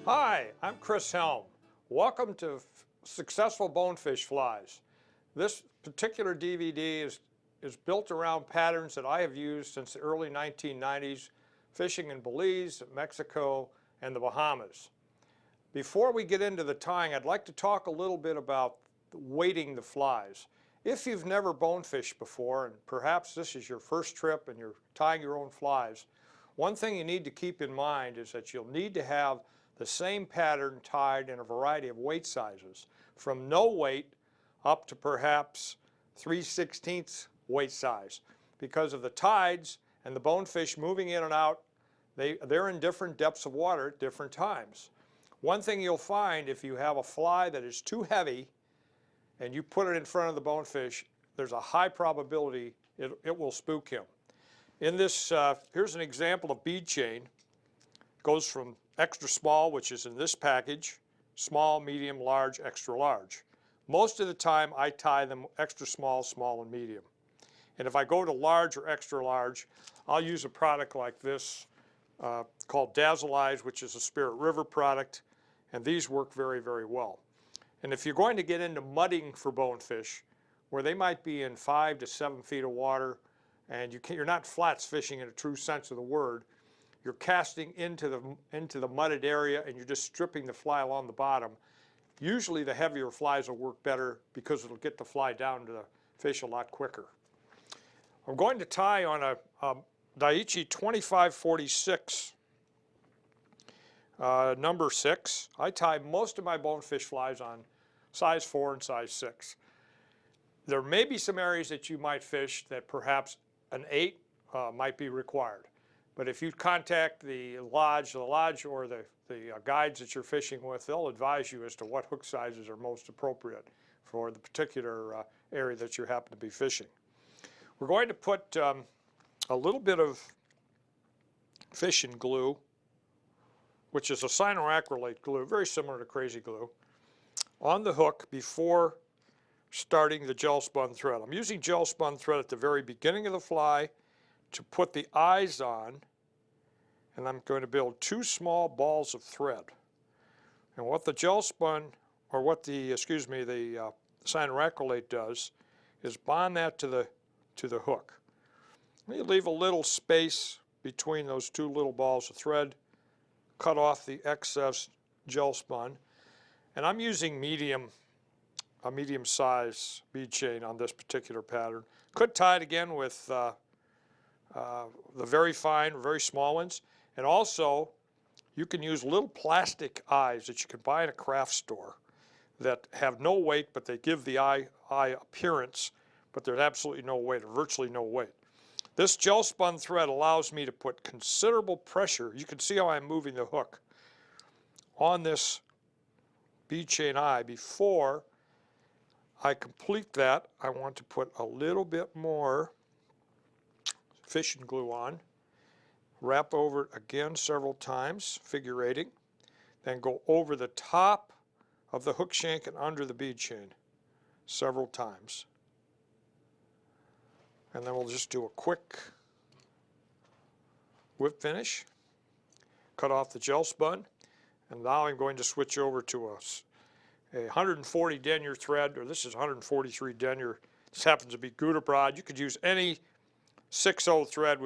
Hi, I'm Chris Helm. Welcome to Successful Bonefish Flies. This particular DVD is built around patterns that I have used since the early 1990s, fishing in Belize, Mexico, and the Bahamas. Before we get into the tying, I'd like to talk a little bit about weighting the flies. If you've never bonefished before, and perhaps this is your first trip and you're tying your own flies, one thing you need to keep in mind is that you'll need to have the same pattern tied in a variety of weight sizes, from no weight up to perhaps 3/16 weight size. Because of the tides and the bonefish moving in and out, they're in different depths of water at different times. One thing you'll find, if you have a fly that is too heavy and you put it in front of the bonefish, there's a high probability it will spook him. In this, here's an example of bead chain. It goes from extra small, which is in this package, small, medium, large, extra large. Most of the time I tie them extra small, small, and medium. And if I go to large or extra large, I'll use a product like this called Dazzleize, which is a Spirit River product, and these work very, very well. And if you're going to get into mudding for bonefish, where they might be in 5 to 7 feet of water, and you're not flats fishing in a true sense of the word, you're casting into the mudded area and you're just stripping the fly along the bottom. Usually the heavier flies will work better because it'll get the fly down to the fish a lot quicker. I'm going to tie on a Daiichi 2546 number 6. I tie most of my bonefish flies on size 4 and size 6. There may be some areas that you might fish that perhaps an 8 might be required. But if you contact the lodge or the guides that you're fishing with, they'll advise you as to what hook sizes are most appropriate for the particular area that you happen to be fishing. We're going to put a little bit of fishing glue, which is a cyanoacrylate glue, very similar to crazy glue, on the hook before starting the gel spun thread. I'm using gel spun thread at the very beginning of the fly to put the eyes on, and I'm going to build 2 small balls of thread. And what the gel spun, or what the cyanoacrylate does, is bond that to the hook. You leave a little space between those 2 little balls of thread, cut off the excess gel spun, and I'm using a medium size bead chain on this particular pattern. Could tie it again with the very fine, very small ones. And also, you can use little plastic eyes that you can buy in a craft store that have no weight, but they give the eye appearance, but there's absolutely no weight, or virtually no weight. This gel spun thread allows me to put considerable pressure. You can see how I'm moving the hook on this bead chain eye. Before I complete that, I want to put a little bit more fishing glue on, wrap over it again several times, figure eighting, then go over the top of the hook shank and under the bead chain several times. And then we'll just do a quick whip finish, cut off the gel spun, and now I'm going to switch over to a 140 denier thread, or this is 143 denier. This happens to be Gouda Brod. You could use any 6/0 thread.